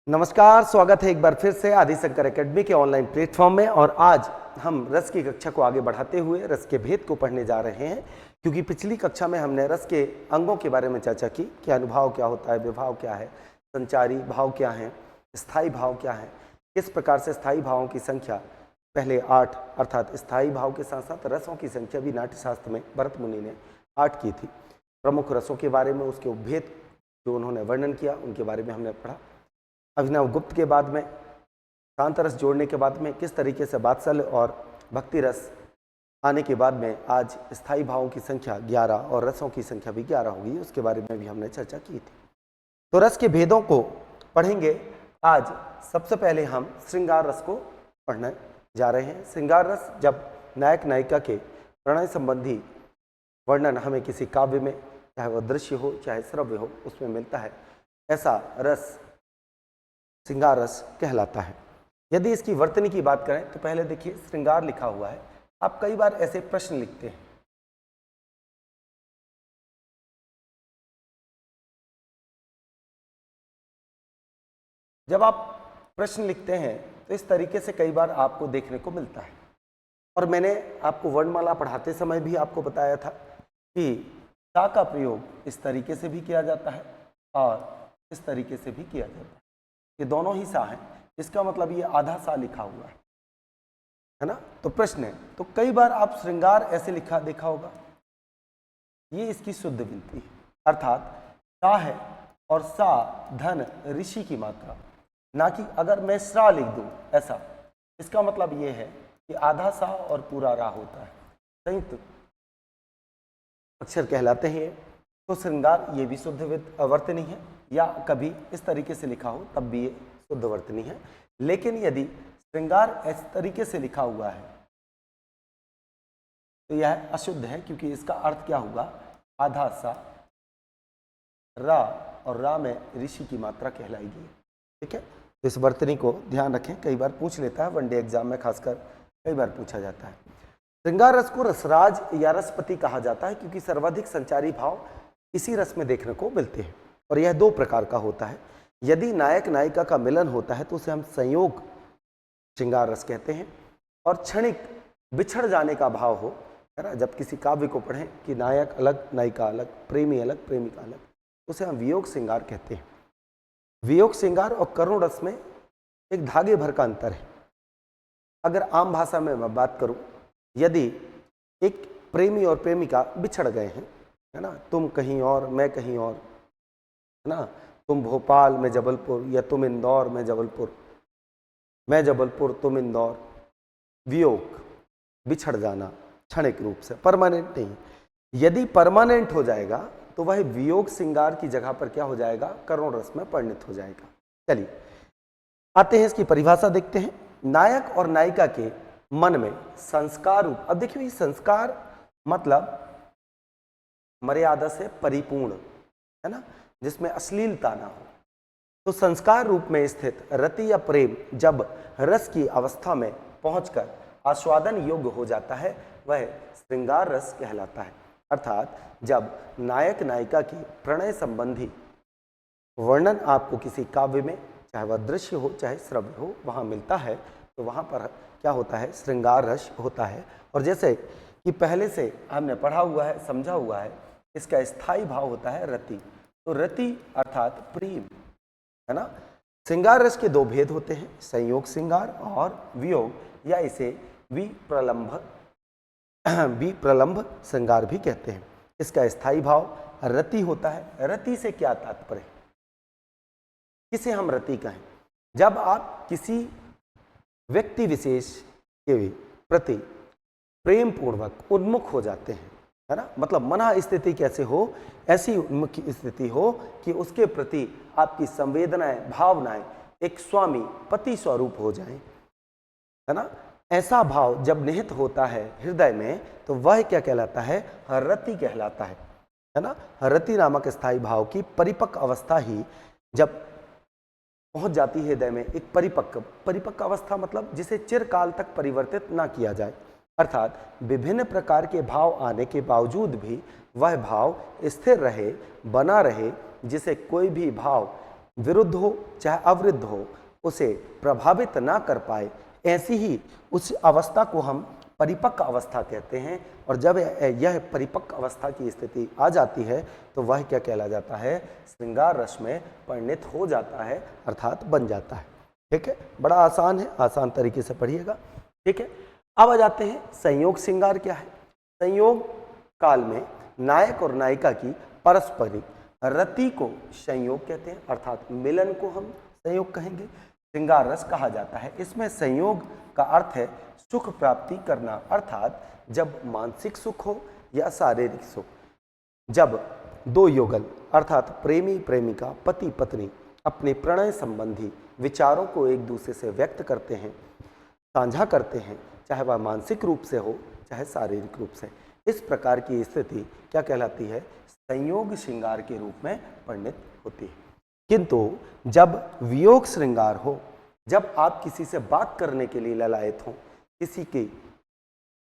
नमस्कार, स्वागत है एक बार फिर से आदिशंकर एकेडमी के ऑनलाइन प्लेटफॉर्म में। और आज हम रस की कक्षा को आगे बढ़ाते हुए रस के भेद को पढ़ने जा रहे हैं, क्योंकि पिछली कक्षा में हमने रस के अंगों के बारे में चर्चा की कि अनुभाव क्या होता है, विभाव क्या है, संचारी भाव क्या है, स्थायी भाव क्या है, किस प्रकार से स्थायी भावों की संख्या पहले 8 अर्थात स्थायी भाव के साथ साथ रसों की संख्या भी नाट्यशास्त्र में भरत मुनि ने 8 की थी। प्रमुख रसों के बारे में, उसके उपभेद जो उन्होंने वर्णन किया, उनके बारे में हमने पढ़ा। अभिनव गुप्त के बाद में शांत रस जोड़ने के बाद में किस तरीके से वात्सल्य और भक्ति रस आने के बाद में आज स्थायी भावों की संख्या 11 और रसों की संख्या भी 11 होगी, उसके बारे में भी हमने चर्चा की थी। तो रस के भेदों को पढ़ेंगे आज। सबसे पहले हम श्रृंगार रस को पढ़ने जा रहे हैं। श्रृंगार रस जब नायक नायिका के प्रणय संबंधी वर्णन हमें किसी काव्य में, चाहे वह दृश्य हो चाहे श्रव्य हो, उसमें मिलता है, ऐसा रस श्रृंगार रस कहलाता है। यदि इसकी वर्तनी की बात करें तो पहले देखिए श्रृंगार लिखा हुआ है। आप कई बार ऐसे प्रश्न लिखते हैं, जब आप प्रश्न लिखते हैं तो इस तरीके से कई बार आपको देखने को मिलता है। और मैंने आपको वर्णमाला पढ़ाते समय भी आपको बताया था कि सा का प्रयोग इस तरीके से भी किया जाता है और इस तरीके से भी किया जाता है। ये दोनों ही सा हैं, इसका मतलब ये आधा सा लिखा हुआ है ना। तो प्रश्न है, तो कई बार आप श्रृंगार ऐसे लिखा देखा होगा, ये इसकी शुद्ध विनती है, अर्थात सा है और सा धन ऋषि की मात्रा, ना कि अगर मैं श्रा लिख दूं ऐसा। इसका मतलब ये है कि आधा सा और पूरा रा होता है, संयुक्त अक्षर कहलाते हैं। तो श्रृंगार ये भी शुद्ध वर्तनी है, या कभी इस तरीके से लिखा हो तब भी ये शुद्ध वर्तनी है। लेकिन यदि श्रृंगार इस तरीके से लिखा हुआ है तो यह अशुद्ध है, क्योंकि इसका अर्थ क्या हुआ, आधा सा रा, और रा में ऋषि की मात्रा कहलाएगी। ठीक है, तो इस वर्तनी को ध्यान रखें, कई बार पूछ लेता है, वनडे एग्जाम में खासकर कई बार पूछा जाता है। श्रृंगार रस को रसराज या रसपति कहा जाता है, क्योंकि सर्वाधिक संचारी भाव इसी रस में देखने को मिलते हैं। और यह 2 प्रकार का होता है। यदि नायक नायिका का मिलन होता है तो उसे हम संयोग श्रृंगार रस कहते हैं। और क्षणिक बिछड़ जाने का भाव हो, है ना, जब किसी काव्य को पढ़ें कि नायक अलग नायिका अलग, प्रेमी अलग प्रेमिका अलग, उसे हम वियोग श्रृंगार कहते हैं। वियोग श्रृंगार और करुण रस में एक धागे भर का अंतर है। अगर आम भाषा में मैं बात करूं, यदि एक प्रेमी और प्रेमिका बिछड़ गए हैं, है ना, तुम कहीं और मैं कहीं और, है ना, तुम भोपाल मैं जबलपुर, या तुम इंदौर मैं जबलपुर, मैं जबलपुर तुम इंदौर। वियोग बिछड़ जाना क्षणिक रूप से, परमानेंट नहीं। यदि परमानेंट हो जाएगा तो वह वियोग श्रृंगार की जगह पर क्या हो जाएगा, करुण रस में परिणत हो जाएगा। चलिए आते हैं, इसकी परिभाषा देखते हैं। नायक और नायिका के मन में संस्कार रूप, अब देखिए संस्कार मतलब मर्यादा से परिपूर्ण, है ना, जिसमें अश्लीलता ना हो। तो संस्कार रूप में स्थित रति या प्रेम जब रस की अवस्था में पहुंचकर आस्वादन योग्य हो जाता है, वह श्रृंगार रस कहलाता है। अर्थात जब नायक नायिका की प्रणय संबंधी वर्णन आपको किसी काव्य में, चाहे वह दृश्य हो चाहे श्रव्य हो, वहां मिलता है, तो वहां पर क्या होता है, श्रृंगार रस होता है। और जैसे कि पहले से हमने पढ़ा हुआ है, समझा हुआ है, इसका स्थायी भाव होता है रति। तो रति अर्थात प्रेम, है ना। श्रृंगार रस के 2 भेद होते हैं, संयोग श्रृंगार और वियोग, या इसे विप्रलंभ श्रृंगार भी कहते हैं। इसका स्थायी भाव रति होता है। रति से क्या तात्पर्य, किसे हम रति कहें, जब आप किसी व्यक्ति विशेष के प्रति प्रेम पूर्वक उन्मुख हो जाते हैं, है ना, मतलब मना स्थिति कैसे हो, ऐसी उन्मुख स्थिति हो कि उसके प्रति आपकी संवेदनाएं भावनाएं एक स्वामी पति स्वरूप हो जाएं, है ना। ऐसा भाव जब निहित होता है हृदय में, तो वह क्या कहलाता है, रति कहलाता है ना। रति नामक स्थायी भाव की परिपक्व अवस्था ही जब पहुंच जाती है हृदय में, एक परिपक्व अवस्था मतलब जिसे चिरकाल तक परिवर्तित ना किया जाए, अर्थात विभिन्न प्रकार के भाव आने के बावजूद भी वह भाव स्थिर रहे, बना रहे, जिसे कोई भी भाव विरुद्ध हो चाहे अवरुद्ध हो उसे प्रभावित ना कर पाए, ऐसी ही उस अवस्था को हम परिपक्व अवस्था कहते हैं। और जब यह परिपक्व अवस्था की स्थिति आ जाती है तो वह क्या कहला जाता है, श्रृंगार रस में परिणत हो जाता है, अर्थात बन जाता है। ठीक है, बड़ा आसान है, आसान तरीके से पढ़िएगा। ठीक है, अब आ जाते हैं संयोग श्रृंगार क्या है। संयोग काल में नायक और नायिका की पारस्परिक रति को संयोग कहते हैं, अर्थात मिलन को हम संयोग कहेंगे, श्रृंगार रस कहा जाता है। इसमें संयोग का अर्थ है सुख प्राप्ति करना, अर्थात जब मानसिक सुख हो या शारीरिक सुख, जब दो युगल अर्थात प्रेमी प्रेमिका पति पत्नी अपने प्रणय संबंधी विचारों को एक दूसरे से व्यक्त करते हैं, साझा करते हैं, चाहे वह मानसिक रूप से हो चाहे शारीरिक रूप से, इस प्रकार की स्थिति क्या कहलाती है, संयोग श्रृंगार के रूप में परिणत होती है। किंतु जब वियोग श्रृंगार हो, जब आप किसी से बात करने के लिए ललायत हो, किसी के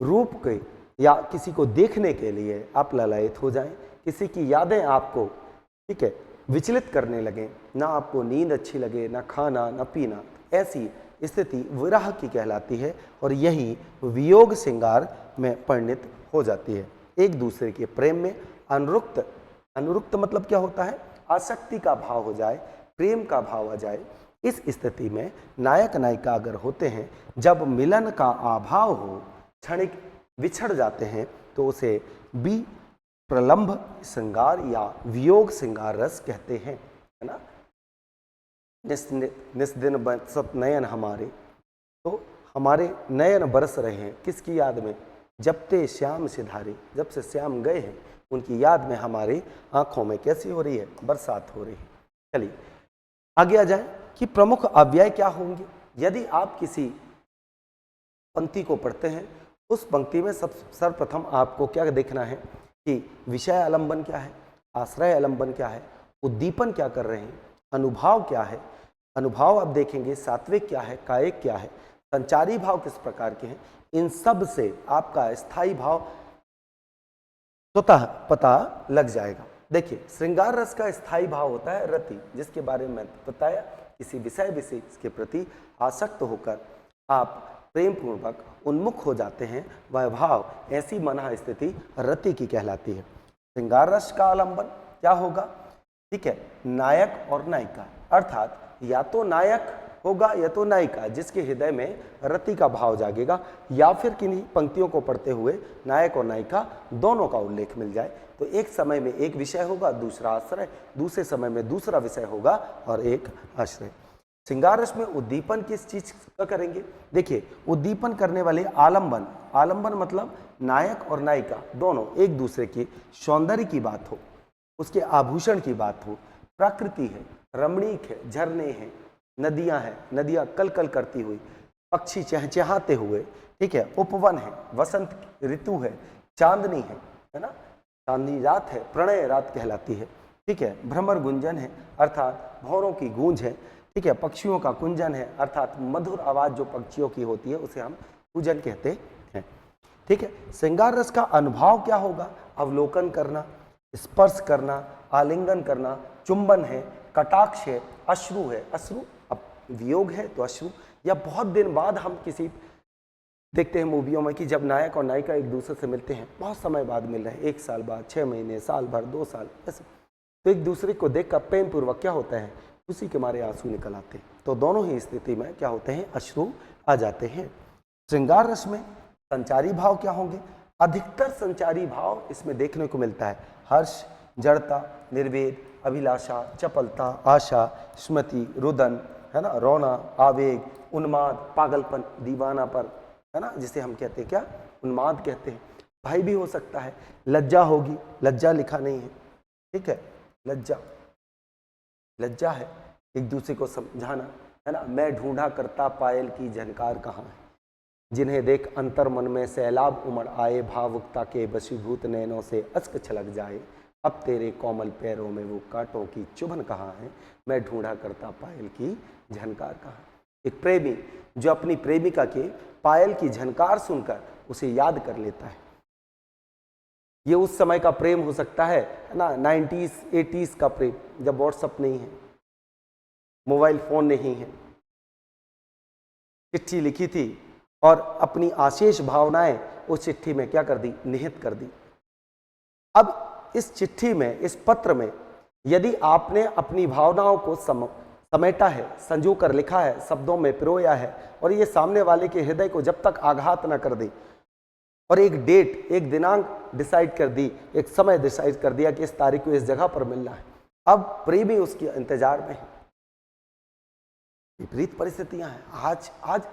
रूप के या किसी को देखने के लिए आप ललायत हो जाएं, किसी की यादें आपको ठीक है विचलित करने लगें, ना आपको नींद अच्छी लगे, ना खाना ना पीना, ऐसी स्थिति विरह की कहलाती है और यही वियोग श्रृंगार में परिणत हो जाती है। एक दूसरे के प्रेम में अनुरुक्त, अनुरुक्त मतलब क्या होता है, आसक्ति का भाव हो जाए, प्रेम का भाव आ जाए। इस स्थिति में नायक नायिका अगर होते हैं, जब मिलन का अभाव हो, क्षणिक बिछड़ जाते हैं, तो उसे बी प्रलंब श्रृंगार या वियोग श्रृंगार रस कहते हैं, है ना। निस्दिन बरसत नयन हमारे, तो हमारे नयन बरस रहे हैं किसकी याद में, जब ते श्याम सिधारे, जब से श्याम गए हैं उनकी याद में हमारी आंखों में कैसी हो रही है, बरसात हो रही है। चलिए आगे आ जाए कि प्रमुख अव्यय क्या होंगे। यदि आप किसी पंक्ति को पढ़ते हैं, उस पंक्ति में सर्वप्रथम आपको क्या देखना है कि विषय आलंबन क्या है, आश्रय आलंबन क्या है, उद्दीपन क्या कर रहे हैं, अनुभाव क्या है, अनुभाव आप देखेंगे, सात्विक क्या है, कायिक क्या है, संचारी भाव किस प्रकार के हैं, इन सब से आपका स्थायी भाव स्वतः पता लग जाएगा। देखिए श्रृंगार रस का स्थायी भाव होता है रति, जिसके बारे में बताया, किसी विषय विशेष के प्रति आसक्त होकर आप प्रेम पूर्वक उन्मुख हो जाते हैं, वह भाव ऐसी मना स्थिति रति की कहलाती है। श्रृंगार रस का आलंबन क्या होगा, ठीक है, नायक और नायिका, अर्थात या तो नायक होगा या तो नायिका, जिसके हृदय में रति का भाव जागेगा, या फिर किन्हीं पंक्तियों को पढ़ते हुए नायक और नायिका दोनों का उल्लेख मिल जाए। तो एक समय में एक विषय होगा, दूसरा आश्रय, दूसरे समय में दूसरा विषय होगा और एक आश्रय। श्रृंगार रस में उद्दीपन किस चीज का करेंगे, देखिए उद्दीपन करने वाले आलंबन, आलंबन मतलब नायक और नायिका दोनों एक दूसरे की सौंदर्य की बात हो, उसके आभूषण की बात हो, प्रकृति है, रमणीक है, झरने हैं, नदियां हैं, नदियां कल कल करती हुई, पक्षी चहचहाते हुए, ठीक है, उपवन है, वसंत ऋतु है, चांदनी है ना, चांदनी रात है, प्रणय रात कहलाती है, ठीक है, भ्रमर गुंजन है अर्थात भौरों की गूंज है, ठीक है, पक्षियों का कुंजन है अर्थात मधुर आवाज जो पक्षियों की होती है उसे हम पूजन कहते हैं, ठीक है। श्रृंगार रस का अनुभव क्या होगा, अवलोकन करना, स्पर्श करना, आलिंगन करना, चुंबन है, कटाक्ष है, अश्रु है, अश्रु अब वियोग है तो अश्रु, या बहुत दिन बाद हम किसी देखते हैं मूवियों में कि जब नायक और नायिका एक दूसरे से मिलते हैं, बहुत समय बाद मिल रहे हैं, 1 साल बाद, 6 महीने, साल भर, 2 साल, ऐसे, तो एक दूसरे को देखकर प्रेम पूर्वक क्या होता है, उसी के मारे आंसू निकल आते हैं, तो दोनों ही स्थिति में क्या होते हैं, अश्रु आ जाते हैं। श्रृंगार रस में संचारी भाव क्या होंगे, अधिकतर संचारी भाव इसमें देखने को मिलता है, हर्ष, जड़ता, निर्वेद, अभिलाषा, चपलता, आशा, स्मृति, रुदन, है ना, रोना, आवेग, उन्माद, पागलपन, दीवानापन, है ना, जिसे हम कहते हैं क्या, उन्माद कहते हैं। भय भी हो सकता है, लज्जा होगी, लज्जा लिखा नहीं है, ठीक है, लज्जा, लज्जा है एक दूसरे को समझाना, है ना, मैं ढूंढा करता पायल की झनकार कहाँ है, जिन्हें देख अंतर मन में सैलाब उमड़ आए, भावुकता के वशीभूत नैनों से अश्क छलक जाए, अब तेरे कोमल पैरों में वो कांटों की चुभन कहाँ है, मैं ढूंढा करता पायल की झनकार कहाँ है। एक प्रेमी जो अपनी प्रेमिका के पायल की झनकार सुनकर उसे याद कर लेता है, ये उस समय का प्रेम हो सकता है ना, 90s 80s का प्रेम, जब व्हाट्सअप नहीं है, मोबाइल फोन नहीं है, चिट्ठी लिखी थी और अपनी आशेष भावनाएं उस चिट्ठी में क्या कर दी, निहित कर दी। अब इस चिट्ठी में, इस पत्र में यदि आपने अपनी भावनाओं को समेटा है, संजो कर लिखा है, शब्दों में पिरोया है और ये सामने वाले के हृदय को जब तक आघात न कर दे और एक डेट, एक दिनांक डिसाइड कर दी, एक समय डिसाइड कर दिया कि इस तारीख को इस जगह पर मिलना है, अब प्रेमी उसके इंतजार में है। विपरीत परिस्थितियां हैं।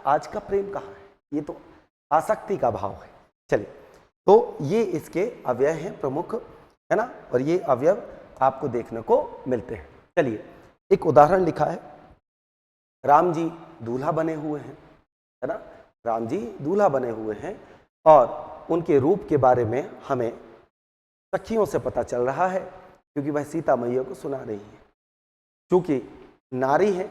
आज का प्रेम कहाँ है? ये तो आसक्ति का भाव है। चलिए, तो ये इसके अवयव हैं प्रमुख, है ना, और ये अवयव आपको देखने को मिलते हैं। चलिए, एक उदाहरण लिखा है, राम जी दूल्हा बने हुए हैं, है ना, राम जी दूल्हा बने हुए हैं और उनके रूप के बारे में हमें सखियों से पता चल रहा है, क्योंकि वह सीता मैया को सुना रही है। क्योंकि नारी है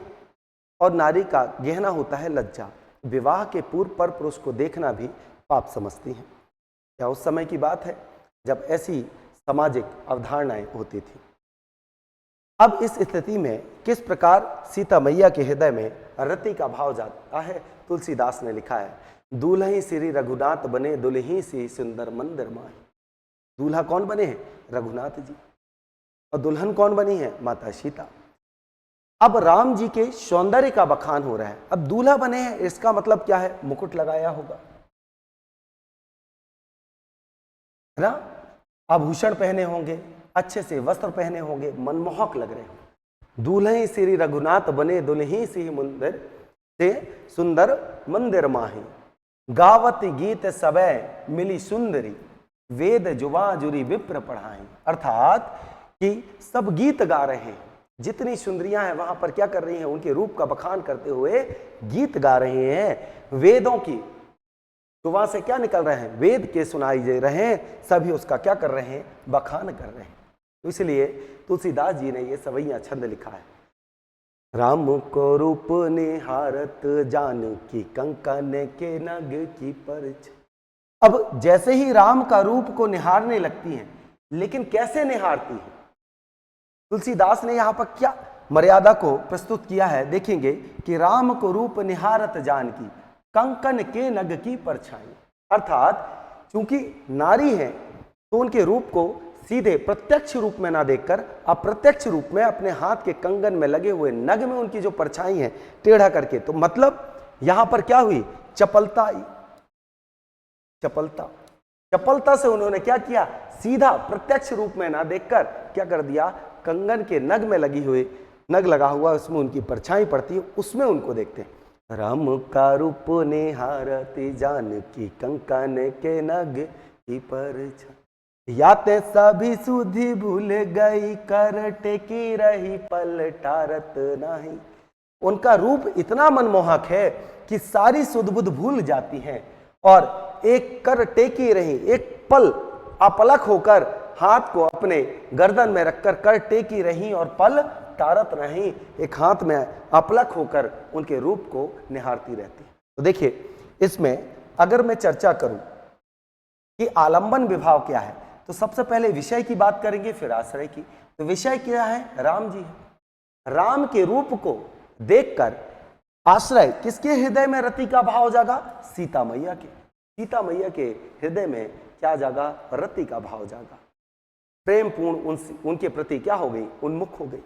और नारी का गहना होता है लज्जा, विवाह के पूर्व पर पुरुष को देखना भी पाप समझती हैं। क्या उस समय की बात है जब ऐसी सामाजिक अवधारणाएं होती थी। अब इस स्थिति में किस प्रकार सीता मैया के हृदय में रति का भाव जाता है, तुलसीदास ने लिखा है, दूल्ही श्री रघुनाथ बने दुल्ही सी सुंदर मंदिर माही। दूल्हा कौन बने हैं? रघुनाथ जी, और दुल्हन कौन बनी है? माता सीता। अब राम जी के सौंदर्य का बखान हो रहा है। अब दूल्हा बने हैं, इसका मतलब क्या है? मुकुट लगाया होगा, है ना, आभूषण पहने होंगे, अच्छे से वस्त्र पहने होंगे, मनमोहक लग रहे होंगे। दूल्हे श्री रघुनाथ बने दुल्ही सी मंदिर से सुंदर मंदिर माही, गावत गीत सबे मिली सुंदरी, वेद जुबा जुरी विप्र पढ़ाई। अर्थात कि सब गीत गा रहे हैं, जितनी सुंदरियां हैं वहां पर क्या कर रही हैं? उनके रूप का बखान करते हुए गीत गा रहे हैं। वेदों की जुबान से क्या निकल रहे हैं? वेद के सुनाई दे रहे हैं, सभी उसका क्या कर रहे हैं? बखान कर रहे हैं। तो इसलिए तुलसीदास जी ने ये सवैया छंद लिखा है, राम को रूप निहारत जानकी कंकन के नग की परछ। अब जैसे ही राम का रूप को निहारने लगती हैं, लेकिन कैसे निहारती हैं? तुलसीदास ने यहाँ पर क्या मर्यादा को प्रस्तुत किया है, देखेंगे कि राम को रूप निहारत जानकी कंकन के नग की परछाई। अर्थात चूंकि नारी है तो उनके रूप को सीधे प्रत्यक्ष रूप में ना देखकर अप्रत्यक्ष रूप में अपने हाथ के कंगन में लगे हुए नग में उनकी जो परछाई है टेढ़ा करके, तो मतलब यहां पर क्या हुई? चपलता आई। चपलता से उन्होंने क्या किया? सीधा प्रत्यक्ष रूप में ना देखकर क्या कर दिया? कंगन के नग में लगी हुई, नग लगा हुआ उसमें उनकी परछाई पड़ती है, उसमें उनको देखते हैं। राम का रूप निहारती जानकी कंकन के नग की परछाई, याते सभी सुधि भूल गई कर टेकी रही पलटारत नहीं। उनका रूप इतना मनमोहक है कि सारी सुध बुध भूल जाती हैं और एक कर टेकी रही, एक पल अपलक होकर हाथ को अपने गर्दन में रखकर कर टेकी रही और पल टारत नहीं, एक हाथ में अपलक होकर उनके रूप को निहारती रहती है। तो देखिए, इसमें अगर मैं चर्चा करूं कि आलंबन विभाव क्या है, तो सबसे पहले विषय की बात करेंगे, फिर आश्रय की। तो विषय क्या है? राम जी है। राम के रूप को देखकर आश्रय किसके हृदय में रति का भाव जागा? सीता मैया के। सीता मैया के हृदय में क्या जागा? रति का भाव जागा। प्रेम पूर्ण उनके प्रति क्या हो गई? उन्मुख हो गई।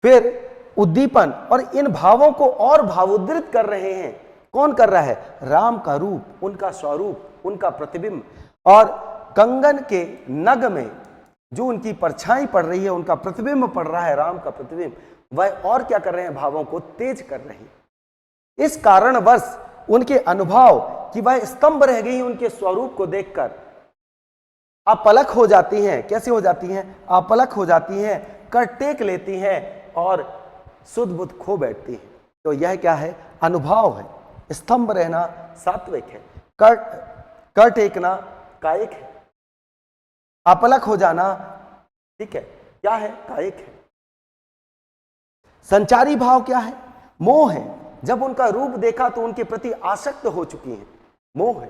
फिर उद्दीपन, और इन भावों को और भावोद्रित कर रहे हैं। कौन कर रहा है? राम का रूप, उनका स्वरूप, उनका प्रतिबिंब, और कंगन के नग में जो उनकी परछाई पड़ रही है, उनका प्रतिबिंब पड़ रहा है, राम का प्रतिबिंब, वह और क्या कर रहे हैं? भावों को तेज कर रहे हैं। इस कारणवश उनके अनुभव कि वह स्तंभ रह गई उनके स्वरूप को देखकर, अपलक हो जाती हैं। कैसे हो जाती हैं? अपलक हो जाती हैं, कर टेक लेती हैं और सुध बुध खो बैठती हैं। तो यह क्या है? अनुभव है। स्तंभ रहना सात्विक है, कर टेकना कायिक है, अपलक हो जाना ठीक है, क्या है? कायिक है। संचारी भाव क्या है? मोह है। जब उनका रूप देखा तो उनके प्रति आसक्त हो चुकी हैं, मोह है।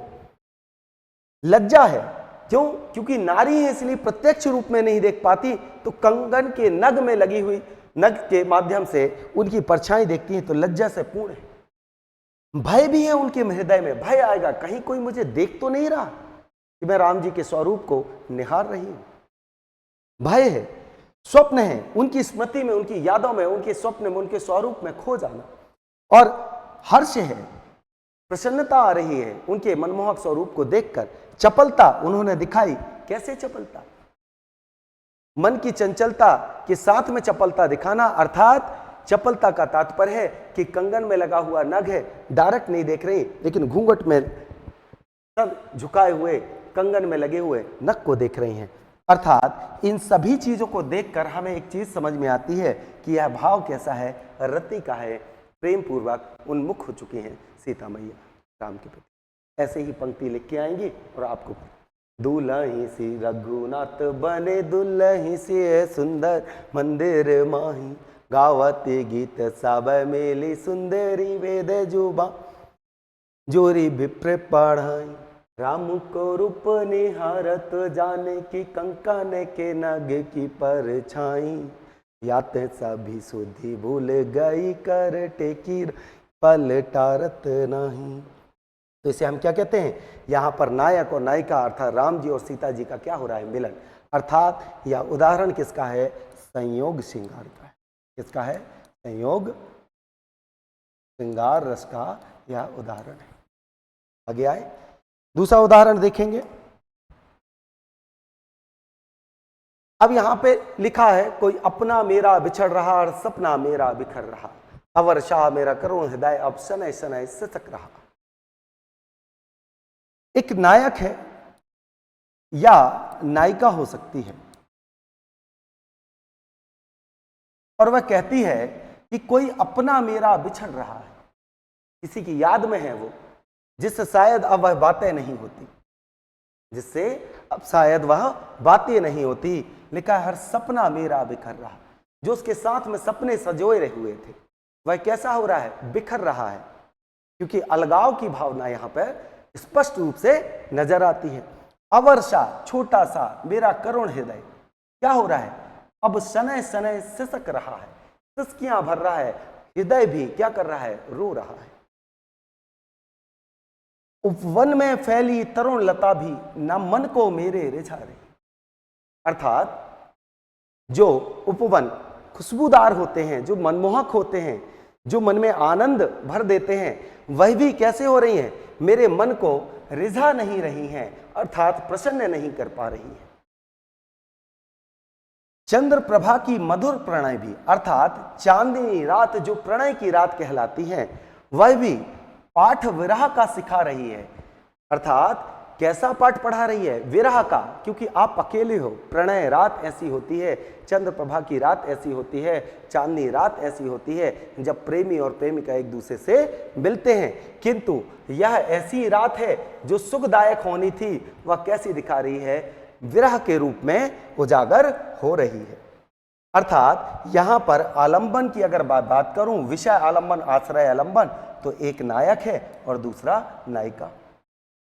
लज्जा है, क्यों? क्योंकि नारी है इसलिए प्रत्यक्ष रूप में नहीं देख पाती, तो कंगन के नग में लगी हुई नग के माध्यम से उनकी परछाई देखती हैं तो लज्जा से पूर्ण है। भय भी है उनके हृदय में, भय आएगा कहीं कोई मुझे देख तो नहीं रहा कि मैं राम जी के स्वरूप को निहार रही हूं। भय है, स्वप्न है, उनकी स्मृति में, उनकी यादों में, उनके स्वप्न में, उनके स्वरूप में खो जाना। और हर्ष है, प्रसन्नता आ रही है उनके मनमोहक स्वरूप को देखकर। चपलता उन्होंने दिखाई, कैसे चपलता? मन की चंचलता के साथ में चपलता दिखाना, अर्थात चपलता का तात्पर्य है कि कंगन में लगा हुआ नग है, डायरेक्ट नहीं देख रही, लेकिन घूंघट में सब झुकाए हुए कंगन में लगे हुए नग को देख रही हैं। अर्थात इन सभी चीजों को देखकर हमें एक चीज समझ में आती है कि यह भाव कैसा है, रति का है, प्रेम पूर्वक उन्मुख हो चुके हैं सीता मैया राम के प्रति। ऐसे ही पंक्ति लिख के आएंगी और आपको दुलही सी रघुनाथ बने, दुलही से सुंदर मंदिर माही, गावती गीत सब मेली सुंदरी वेद जुबा, जोरी विप्र पढ़ाई, राम को रूप निहारत जाने की, कंकन के नग की परछाई, यात सभी सुधि भूल गई, कर टेकी पलटारत नहीं। तो इसे हम क्या कहते हैं, यहाँ पर नायक और नायिका अर्थात राम जी और सीता जी का क्या हो रहा है, मिलन। अर्थात यह उदाहरण किसका है, संयोग श्रृंगार का है। किसका है, संयोग श्रृंगार रस का यह उदाहरण है। आगे आए, दूसरा उदाहरण देखेंगे। अब यहां पे लिखा है, कोई अपना मेरा बिछड़ रहा और सपना मेरा बिखर रहा, अवर शाह मेरा करुण हृदय अब शनय शनय सिसक रहा। एक नायक है या नायिका हो सकती है और वह कहती है कि कोई अपना मेरा बिछड़ रहा है, किसी की याद में है वो, जिससे शायद अब वह बातें नहीं होती, जिससे अब शायद वह बातें नहीं होती। लिखा है हर सपना मेरा बिखर रहा, जो उसके साथ में सपने सजोए रहे हुए थे वह कैसा हो रहा है, बिखर रहा है, क्योंकि अलगाव की भावना यहां पर स्पष्ट रूप से नजर आती है। अवर्षा छोटा सा मेरा करुण हृदय क्या हो रहा है, अब शनय शनय सिसक रहा है, सिसकियां भर रहा है, हृदय भी क्या कर रहा है, रो रहा है। उपवन में फैली तरुण लता भी न मन को मेरे रिझा रही। अर्थात जो उपवन खुशबूदार होते हैं, जो मनमोहक होते हैं, जो मन में आनंद भर देते हैं, वह भी कैसे हो रही हैं, मेरे मन को रिझा नहीं रही हैं, अर्थात प्रसन्न नहीं कर पा रही हैं। चंद्र प्रभा की मधुर प्रणय भी, अर्थात चांदनी रात जो प्रणय की रात कहलाती है, वह भी पाठ विरह का सिखा रही है। अर्थात कैसा पाठ पढ़ा रही है, विरह का, क्योंकि आप अकेले हो। प्रणय रात ऐसी होती है, चंद्र प्रभा की रात ऐसी होती है, चांदनी रात ऐसी होती है जब प्रेमी और प्रेमिका एक दूसरे से मिलते हैं। किंतु यह ऐसी रात है जो सुखदायक होनी थी, वह कैसी दिखा रही है, विरह के रूप में उजागर हो रही है। अर्थात यहां पर आलंबन की अगर बात करूं, विषय आलंबन आश्रय आलंबन, तो एक नायक है और दूसरा नायिका,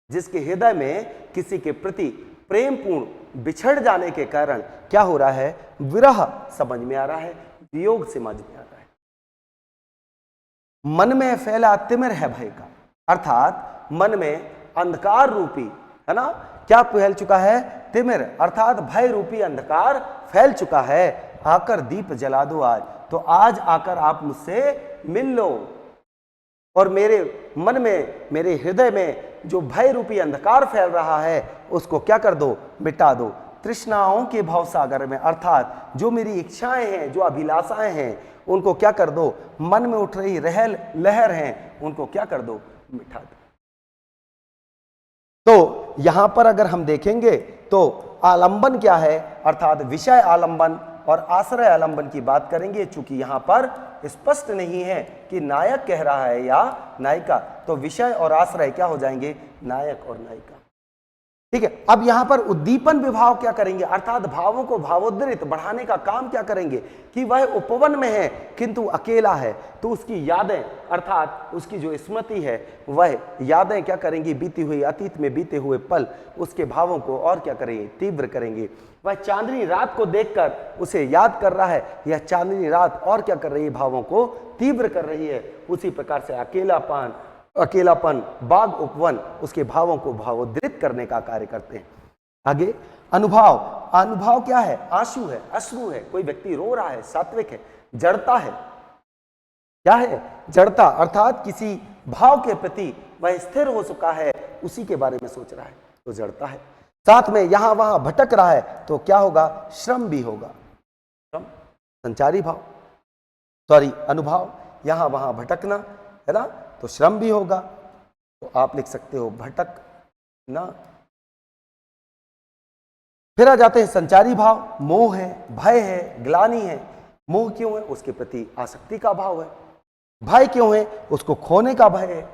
जिसके हृदय में किसी के प्रति प्रेम पूर्ण बिछड़ जाने के कारण क्या हो रहा है, विरह समझ में आ रहा है, वियोग समझ में आ रहा है। मन में फैला तिमिर है भय का, अर्थात मन में अंधकार रूपी, है ना, क्या फैल चुका है, तिमिर, अर्थात भय रूपी अंधकार फैल चुका है। आकर दीप जला दो आज, तो आज आकर आप मुझसे मिल लो और मेरे मन में, मेरे हृदय में जो भय रूपी अंधकार फैल रहा है उसको क्या कर दो, मिटा दो। तृष्णाओं के भवसागर में, अर्थात जो मेरी इच्छाएं हैं, जो अभिलाषाएं हैं, उनको क्या कर दो, मन में उठ रही रहल लहर हैं, उनको क्या कर दो, मिटा दो। तो यहां पर अगर हम देखेंगे तो आलंबन क्या है, अर्थात विषय आलंबन और आश्रय आलंबन की बात करेंगे। चूंकि यहां पर स्पष्ट नहीं है कि नायक कह रहा है या नायिका, तो विषय और आश्रय क्या हो जाएंगे, नायक और नायिका। ठीक है। अब यहां पर उद्दीपन विभाव क्या करेंगे, अर्थात भावों को भावोद्रित बढ़ाने का काम क्या करेंगे कि वह उपवन में है किंतु अकेला है, तो उसकी यादें अर्थात उसकी जो स्मृति है वह यादें क्या करेंगी, बीती हुई अतीत में बीते हुए पल उसके भावों को और क्या करेंगे, तीव्र करेंगे। वह चांदनी रात को देखकर उसे याद कर रहा है, यह चांदनी रात और क्या कर रही है, भावों को तीव्र कर रही है। उसी प्रकार से अकेलापन, बाग, उपवन उसके भावों को भावोद्रित करने का कार्य करते हैं। आगे अनुभव क्या है, आंसू है, अश्रु है, कोई व्यक्ति रो रहा है, सात्विक है। जड़ता है, क्या है, जड़ता अर्थात किसी भाव के प्रति वह स्थिर हो चुका है, उसी के बारे में सोच रहा है, तो जड़ता है। साथ में यहां वहां भटक रहा है, तो क्या होगा, श्रम भी होगा। श्रम संचारी भाव, अनुभव, यहां वहां भटकना है ना, तो श्रम भी होगा। तो आप लिख सकते हो भटकना। फिर आ जाते हैं संचारी भाव, मोह है, भय है, ग्लानि है। मोह क्यों है, उसके प्रति आसक्ति का भाव है। भय क्यों है, उसको खोने का भय है।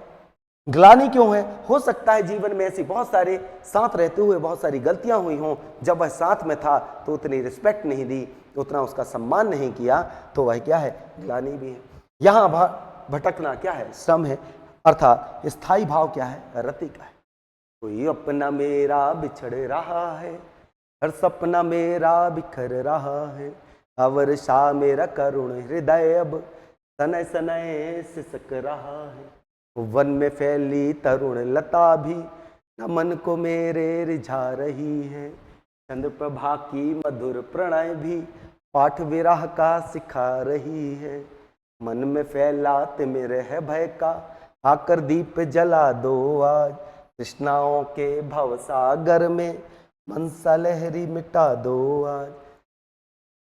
ग्लानि क्यों है, हो सकता है जीवन में ऐसी बहुत सारे साथ रहते हुए बहुत सारी गलतियां हुई हों, जब वह साथ में था तो उतनी रिस्पेक्ट नहीं दी, उतना उसका सम्मान नहीं किया, तो वह क्या है, ग्लानि भी है। यहां भटकना क्या है, श्रम है, अर्थात स्थायी भाव क्या है, रति का है। कोई अपना मेरा बिछड़ रहा है, हर सपना मेरा बिखर रहा है, अवर्षा मेरा करुण हृदय अब सनय सनय सिसक रहा है। वन में फैली तरुण लता भी न मन को मेरे रिझा रही है, चंद्र प्रभा की मधुर प्रणय भी पाठ विरह का सिखा रही है। मन में फैला तिमिर है भय का, आकर दीप जला दो आज, तृष्णाओं के भवसागर में मनसा लहरी मिटा दो आज।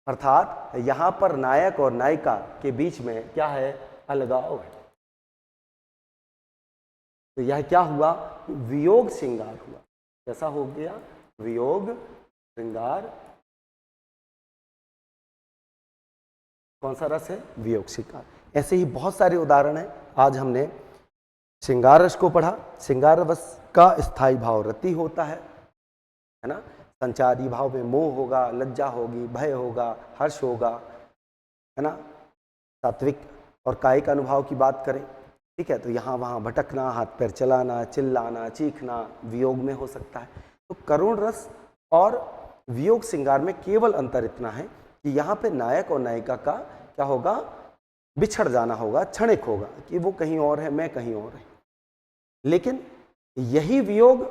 अर्थात यहां पर नायक और नायिका के बीच में क्या है, अलगाव है। तो यह क्या हुआ, वियोग श्रृंगार हुआ। कैसा हो गया, वियोग श्रृंगार। कौन सा रस है, वियोग श्रृंगार। ऐसे ही बहुत सारे उदाहरण हैं। आज हमने श्रृंगार रस को पढ़ा। श्रृंगार रस का स्थायी भाव रति होता है ना। संचारी भाव में मोह होगा, लज्जा होगी, भय होगा, हर्ष होगा, है ना। सात्विक और कायिक अनुभव की बात करें, ठीक है, तो यहाँ वहाँ भटकना, हाथ पैर चलाना, चिल्लाना, चीखना वियोग में हो सकता है। तो करुण रस और वियोग श्रृंगार में केवल अंतर इतना है कि यहाँ पे नायक और नायिका का क्या होगा, बिछड़ जाना होगा, क्षणिक होगा कि वो कहीं और है, मैं कहीं और है। लेकिन यही वियोग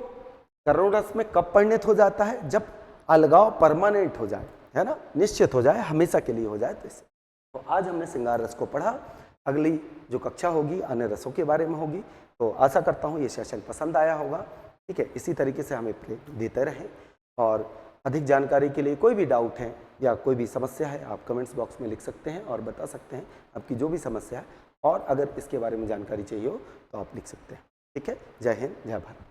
करुण रस में कब परिणत हो जाता है, जब अलगाव परमानेंट हो जाए, है ना, निश्चित हो जाए, हमेशा के लिए हो जाए। तो इससे तो आज हमने श्रृंगार रस को पढ़ा। अगली जो कक्षा होगी अन्य रसों के बारे में होगी। तो आशा करता हूँ ये सेशन पसंद आया होगा। ठीक है, इसी तरीके से हमें प्रेम देते रहें, और अधिक जानकारी के लिए कोई भी डाउट है या कोई भी समस्या है आप कमेंट्स बॉक्स में लिख सकते हैं और बता सकते हैं आपकी जो भी समस्या है, और अगर इसके बारे में जानकारी चाहिए हो तो आप लिख सकते हैं। ठीक है, जय हिंद, जय भारत।